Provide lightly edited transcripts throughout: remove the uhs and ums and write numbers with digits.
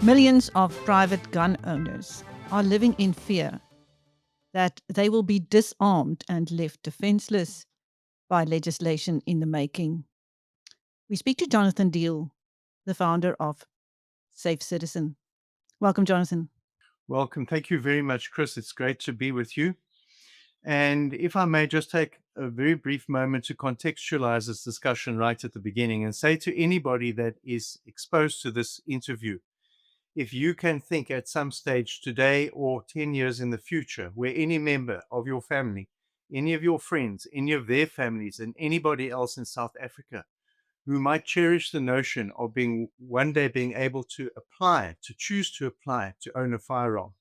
Millions of private gun owners are living in fear that they will be disarmed and left defenseless by legislation in the making. We speak to Jonathan Deal, the founder of Safe Citizen. Welcome, Jonathan. Welcome. Thank you very much, Chris. It's great to be with you. And if I may just take a very brief moment to contextualize this discussion right at the beginning and say to anybody that is exposed to this interview, if you can think at some stage today or 10 years in the future where any member of your family, any of your friends, any of their families, and anybody else in South Africa who might cherish the notion of one day being able to choose to apply to own a firearm,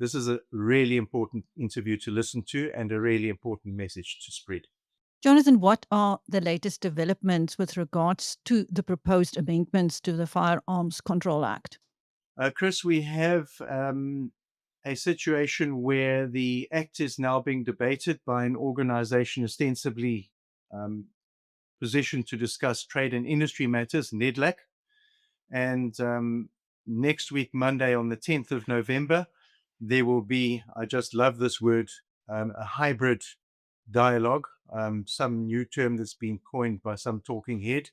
this is a really important interview to listen to and a really important message to spread. Jonathan, what are the latest developments with regards to the proposed amendments to the Firearms Control Act? Chris, we have a situation where the act is now being debated by an organization ostensibly positioned to discuss trade and industry matters, NEDLAC. And next week, Monday, on the 10th of November, there will be, I just love this word, a hybrid dialogue, some new term that's been coined by some talking head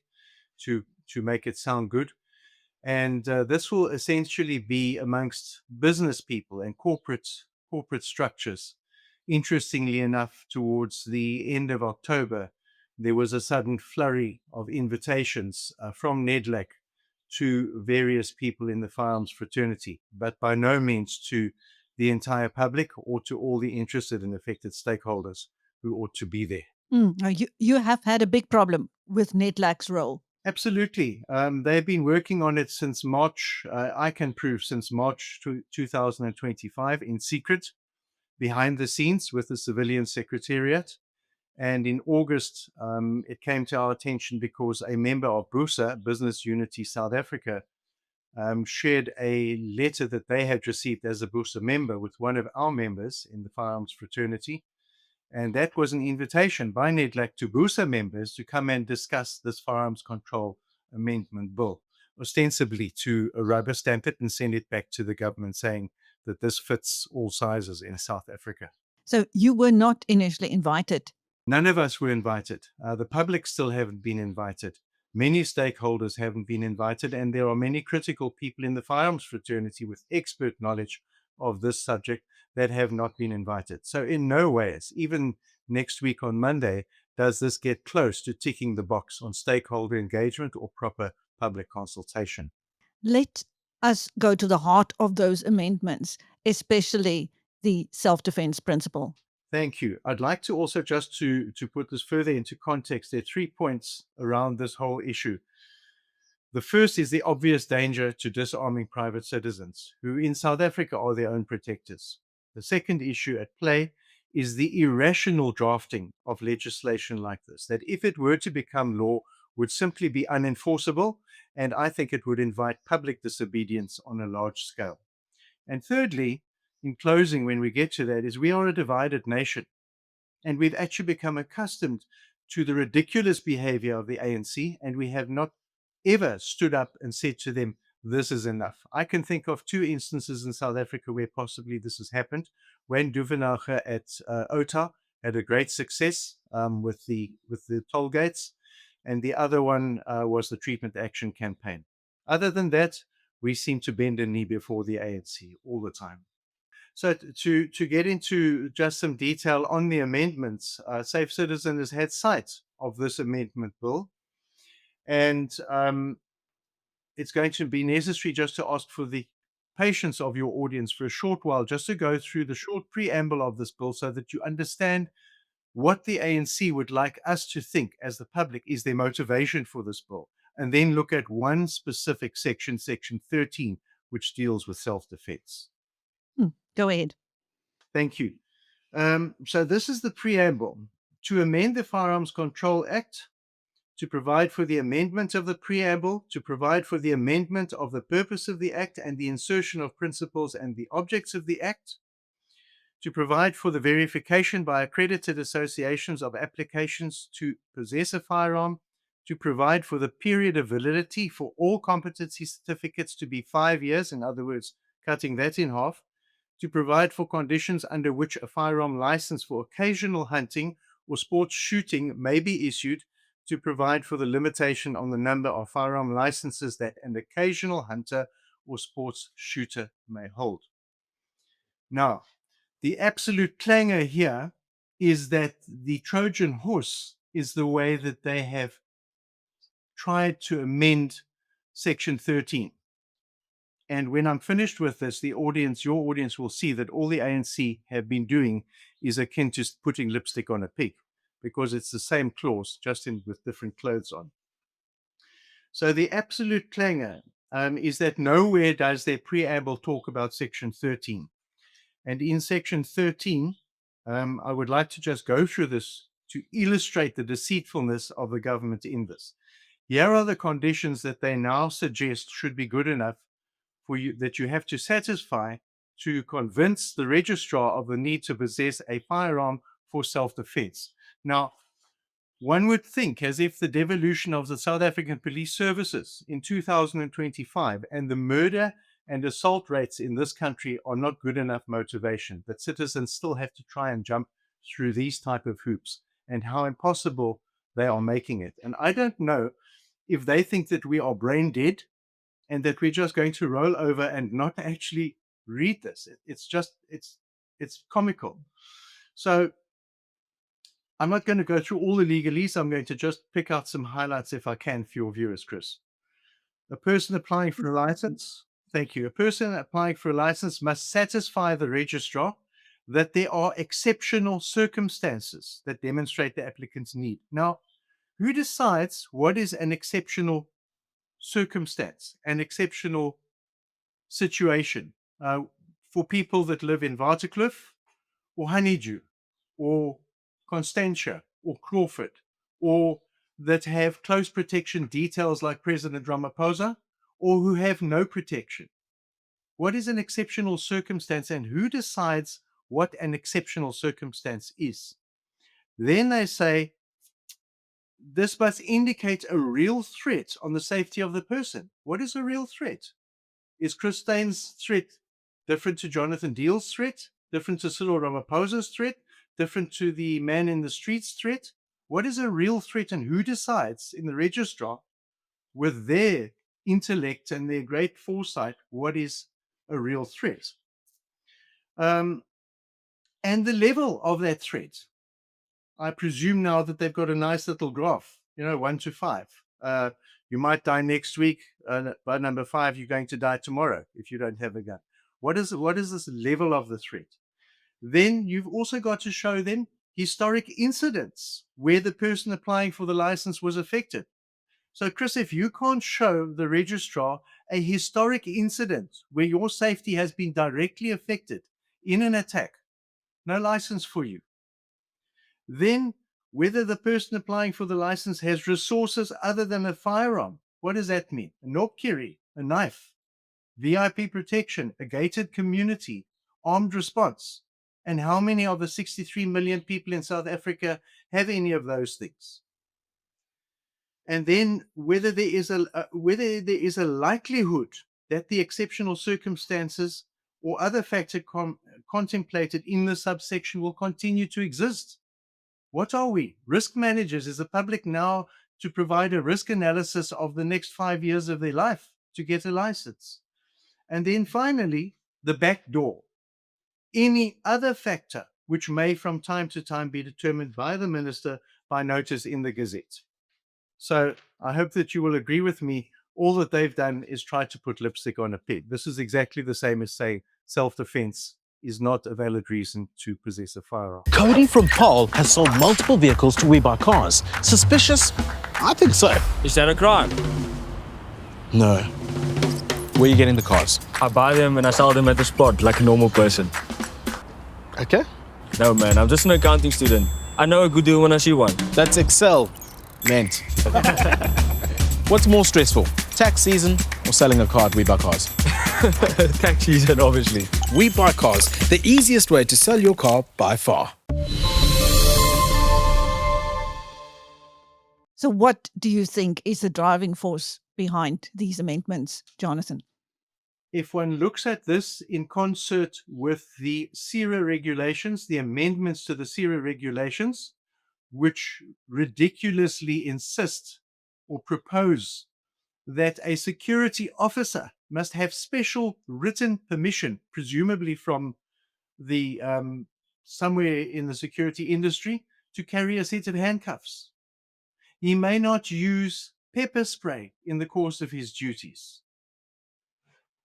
to make it sound good. And this will essentially be amongst business people and corporate structures. Interestingly enough, towards the end of October, there was a sudden flurry of invitations from NEDLAC to various people in the firearms fraternity, but by no means to the entire public or to all the interested and affected stakeholders who ought to be there. You have had a big problem with NEDLAC's role. Absolutely. They've been working on it since March, I can prove since March 2025 in secret, behind the scenes with the civilian secretariat. And in August, it came to our attention because a member of BUSA, Business Unity South Africa, shared a letter that they had received as a BUSA member with one of our members in the firearms fraternity. And that was an invitation by NEDLAC to BUSA members to come and discuss this Firearms Control Amendment Bill, ostensibly to rubber stamp it and send it back to the government saying that this fits all sizes in South Africa. So you were not initially invited? None of us were invited. The public still haven't been invited. Many stakeholders haven't been invited, and there are many critical people in the firearms fraternity with expert knowledge of this subject that have not been invited. So in no ways, even next week on Monday, does this get close to ticking the box on stakeholder engagement or proper public consultation. Let us go to the heart of those amendments, especially the self-defense principle. Thank you. I'd like to also just to put this further into context. There are 3 points around this whole issue. The first is the obvious danger to disarming private citizens, who in South Africa are their own protectors. The second issue at play is the irrational drafting of legislation like this, that if it were to become law, would simply be unenforceable, and I think it would invite public disobedience on a large scale. And thirdly, in closing, when we get to that, is we are a divided nation, and we've actually become accustomed to the ridiculous behavior of the ANC, and we have not ever stood up and said to them, this is enough. I can think of 2 instances in South Africa where possibly this has happened. When Duvenage at OTA had a great success with the toll gates, and the other one was the treatment action campaign. Other than that, we seem to bend a knee before the ANC all the time. So to get into just some detail on the amendments, Safe Citizen has had sight of this amendment bill. And it's going to be necessary just to ask for the patience of your audience for a short while, just to go through the short preamble of this bill so that you understand what the ANC would like us to think as the public is their motivation for this bill. And then look at one specific section, Section 13, which deals with self-defense. Go ahead. Thank you. So this is the preamble. To amend the Firearms Control Act, to provide for the amendment of the preamble, to provide for the amendment of the purpose of the Act and the insertion of principles and the objects of the Act, to provide for the verification by accredited associations of applications to possess a firearm, to provide for the period of validity for all competency certificates to be 5 years, in other words, cutting that in half, to provide for conditions under which a firearm license for occasional hunting or sports shooting may be issued, to provide for the limitation on the number of firearm licenses that an occasional hunter or sports shooter may hold. Now, the absolute clanger here is that the Trojan horse is the way that they have tried to amend Section 13. And when I'm finished with this, your audience will see that all the ANC have been doing is akin to putting lipstick on a pig, because it's the same clause, just with different clothes on. So the absolute clanger is that nowhere does their preamble talk about Section 13. And in Section 13, I would like to just go through this to illustrate the deceitfulness of the government in this. Here are the conditions that they now suggest should be good enough for you, that you have to satisfy to convince the registrar of the need to possess a firearm for self-defense. Now, one would think as if the devolution of the South African police services in 2025 and the murder and assault rates in this country are not good enough motivation, that citizens still have to try and jump through these type of hoops, and how impossible they are making it. And I don't know if they think that we are brain dead and that we're just going to roll over and not actually read this. It's comical. So I'm not going to go through all the legalese. I'm going to just pick out some highlights if I can for your viewers, Chris. A person applying for a license, thank you. A person applying for a license must satisfy the registrar that there are exceptional circumstances that demonstrate the applicant's need. Now, who decides what is an exceptional circumstance, an exceptional situation for people that live in Waterkloof or Honeydew or Constantia or Crawford, or that have close protection details like President Ramaphosa, or who have no protection? What is an exceptional circumstance, and who decides what an exceptional circumstance is? Then they say this must indicate a real threat on the safety of the person. What is a real threat? Is Chris Steyn's threat different to Jonathan Deal's threat? Different to Cyril Ramaphosa's threat? Different to the man in the streets threat? What is a real threat, and who decides in the registrar with their intellect and their great foresight what is a real threat? And the level of that threat. I presume now that they've got a nice little graph, 1 to 5. You might die next week. By number 5, you're going to die tomorrow if you don't have a gun. What is this level of the threat? Then you've also got to show them historic incidents where the person applying for the license was affected. So, Chris, if you can't show the registrar a historic incident where your safety has been directly affected in an attack, no license for you. Then whether the person applying for the license has resources other than a firearm. What does that mean? A knobkerrie, a knife, VIP protection, a gated community, armed response. And how many of the 63 million people in South Africa have any of those things? And then whether there is a likelihood that the exceptional circumstances or other factor contemplated in the subsection will continue to exist. What are we? Risk managers? Is the public now to provide a risk analysis of the next 5 years of their life to get a license? And then finally, the back door. Any other factor which may from time to time be determined by the minister by notice in the Gazette. So I hope that you will agree with me. All that they've done is try to put lipstick on a pig. This is exactly the same as saying self-defense is not a valid reason to possess a firearm. Cody from Paul has sold multiple vehicles to We Buy Cars. Suspicious? I think so. Is that a crime? No. Where are you getting the cars? I buy them and I sell them at the spot like a normal person. Okay. No, man, I'm just an accounting student. I know a good deal when I see one. That's Excel. Meant. What's more stressful, tax season or selling a car at We Buy Cars? Tax season, obviously. We Buy Cars, the easiest way to sell your car by far. So, what do you think is the driving force behind these amendments, Jonathan? If one looks at this in concert with the CIRA regulations, the amendments to the CIRA regulations, which ridiculously insist or propose that a security officer must have special written permission, presumably from the somewhere in the security industry, to carry a set of handcuffs. He may not use pepper spray in the course of his duties.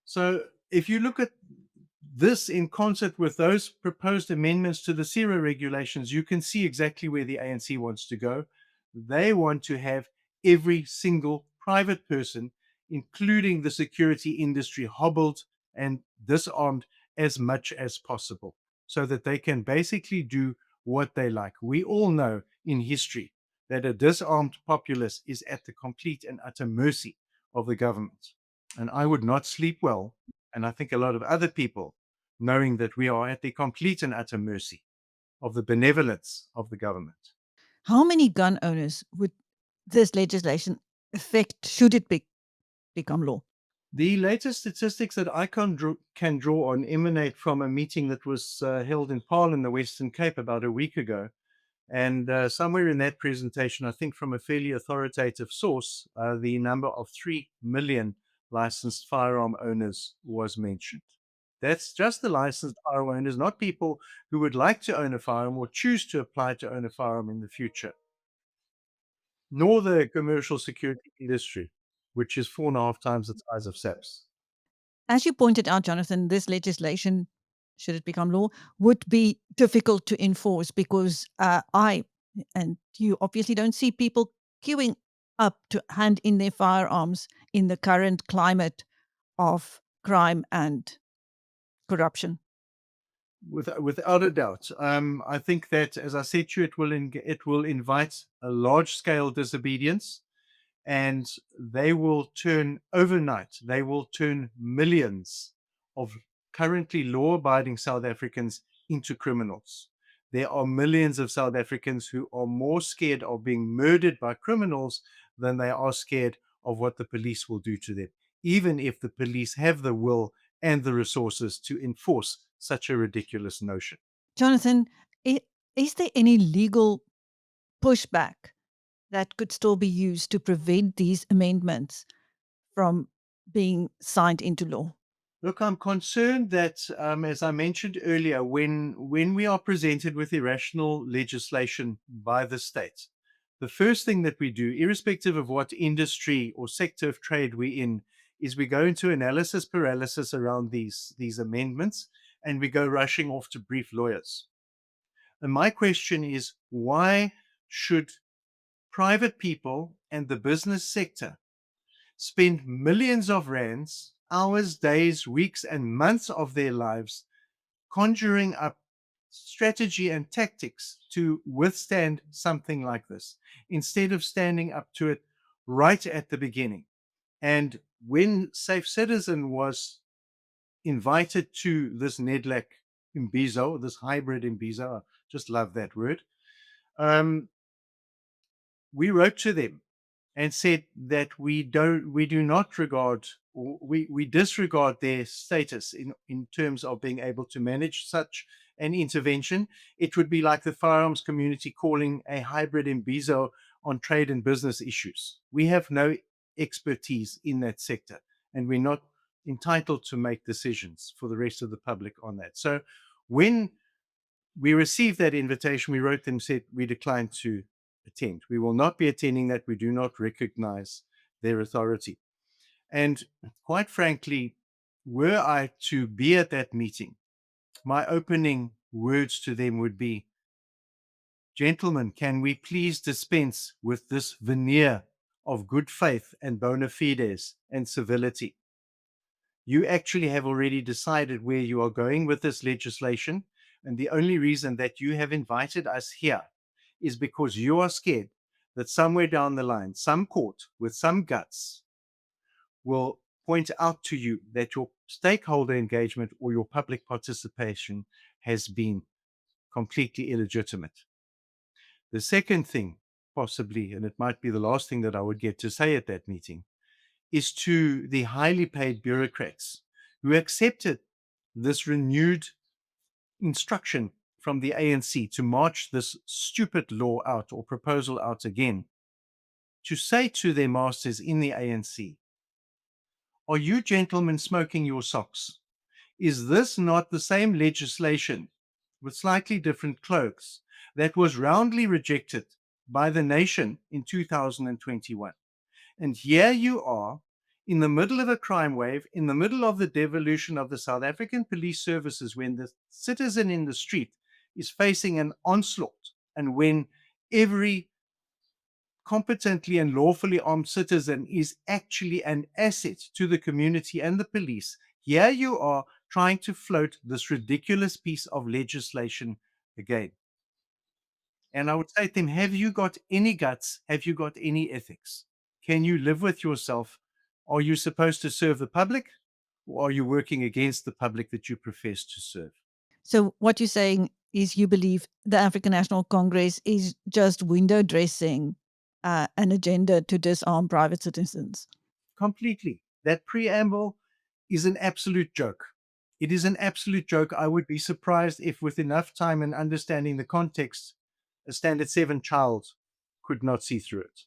So if you look at this in concert with those proposed amendments to the CIRA regulations, you can see exactly where the ANC wants to go. They want to have every single private person, including the security industry, hobbled and disarmed as much as possible so that they can basically do what they like. We all know in history that a disarmed populace is at the complete and utter mercy of the government. And I would not sleep well, and I think a lot of other people, knowing that we are at the complete and utter mercy of the benevolence of the government. How many gun owners would this legislation affect should it become law? The latest statistics that I can draw on emanate from a meeting that was held in Paarl in the Western Cape about a week ago. And somewhere in that presentation, I think from a fairly authoritative source, the number of 3 million licensed firearm owners was mentioned. That's just the licensed firearm owners, not people who would like to own a firearm or choose to apply to own a firearm in the future, nor the commercial security industry, which is 4.5 times the size of SAPS. As you pointed out, Jonathan, this legislation, should it become law, would be difficult to enforce because I and you obviously don't see people queuing up to hand in their firearms in the current climate of crime and corruption. Without a doubt. I think that, as I said to you, it will invite a large-scale disobedience, and they will turn overnight. They will turn millions of currently law-abiding South Africans into criminals. There are millions of South Africans who are more scared of being murdered by criminals than they are scared of what the police will do to them, even if the police have the will and the resources to enforce such a ridiculous notion. Jonathan, is there any legal pushback that could still be used to prevent these amendments from being signed into law? Look, I'm concerned that, as I mentioned earlier, when we are presented with irrational legislation by the state, the first thing that we do, irrespective of what industry or sector of trade we're in, is we go into analysis paralysis around these amendments, and we go rushing off to brief lawyers. And my question is, why should private people and the business sector spend millions of rands, hours, days, weeks, and months of their lives conjuring up strategy and tactics to withstand something like this, instead of standing up to it right at the beginning? And when Safe Citizen was invited to this NEDLAC Imbizo, this hybrid Imbizo, I just love that word, we wrote to them and said that we do not regard, or we disregard their status in terms of being able to manage such an intervention. It would be like the firearms community calling a hybrid Imbizo on trade and business issues. We have no expertise in that sector, and we're not entitled to make decisions for the rest of the public on that. So when we received that invitation, we wrote them, said we declined to attend. We will not be attending that. We do not recognize their authority. And quite frankly, were I to be at that meeting, my opening words to them would be, gentlemen, can we please dispense with this veneer of good faith and bona fides and civility? You actually have already decided where you are going with this legislation, and the only reason that you have invited us here is because you are scared that somewhere down the line, some court with some guts will point out to you that your stakeholder engagement or your public participation has been completely illegitimate. The second thing, possibly, and it might be the last thing that I would get to say at that meeting, is to the highly paid bureaucrats who accepted this renewed instruction from the ANC to march this stupid law out or proposal out again, to say to their masters in the ANC, are you gentlemen smoking your socks? Is this not the same legislation with slightly different cloaks that was roundly rejected by the nation in 2021? And here you are in the middle of a crime wave, in the middle of the devolution of the South African police services, when the citizen in the street is facing an onslaught, and when every competently and lawfully armed citizen is actually an asset to the community and the police. Here you are trying to float this ridiculous piece of legislation again. And I would say to them, have you got any guts? Have you got any ethics? Can you live with yourself? Are you supposed to serve the public, or are you working against the public that you profess to serve? So what you're saying is you believe the African National Congress is just window dressing an agenda to disarm private citizens. Completely. That preamble is an absolute joke. It is an absolute joke. I would be surprised if, with enough time and understanding the context, a standard 7 child could not see through it.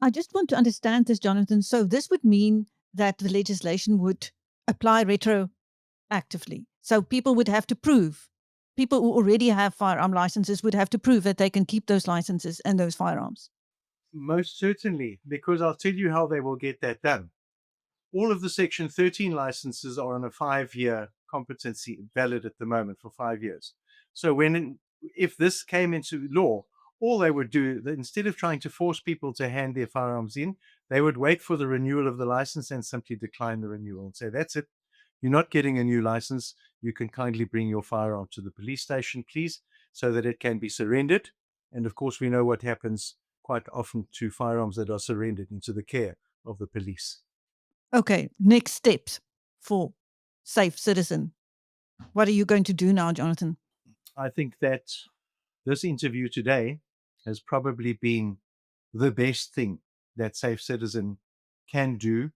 I just want to understand this, Jonathan. So this would mean that the legislation would apply retroactively. So people would have to prove, people who already have firearm licenses would have to prove that they can keep those licenses and those firearms. Most certainly, because I'll tell you how they will get that done. All of the Section 13 licenses are on a 5-year competency, valid at the moment for 5 years. So if this came into law, all they would do, instead of trying to force people to hand their firearms in, they would wait for the renewal of the license and simply decline the renewal and say, that's it. You're not getting a new license. You can kindly bring your firearm to the police station, please, so that it can be surrendered. And of course, we know what happens quite often to firearms that are surrendered into the care of the police. Okay, next steps for Safe Citizen. What are you going to do now, Jonathan? I think that this interview today has probably been the best thing that Safe Citizen can do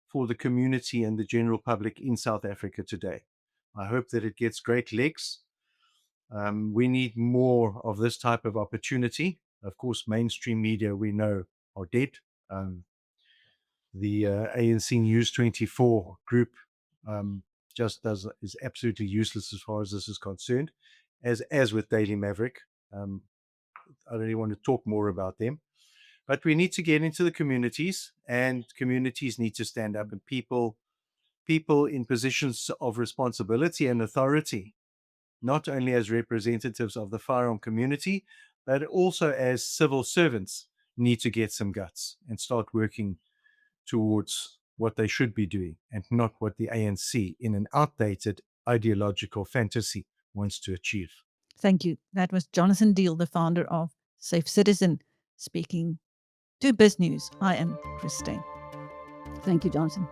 for the community and the general public in South Africa today. I hope that it gets great legs. We need more of this type of opportunity. Of course, mainstream media, we know, are dead. The ANC News 24 group is absolutely useless as far as this is concerned, as with Daily Maverick. I don't really want to talk more about them. But we need to get into the communities, and communities need to stand up, and people in positions of responsibility and authority, not only as representatives of the firearm community, but also as civil servants, need to get some guts and start working towards what they should be doing, and not what the ANC, in an outdated ideological fantasy, wants to achieve. Thank you. That was Jonathan Deal, the founder of Safe Citizen, speaking to BizNews. I am Chris Steyn. Thank you, Jonathan.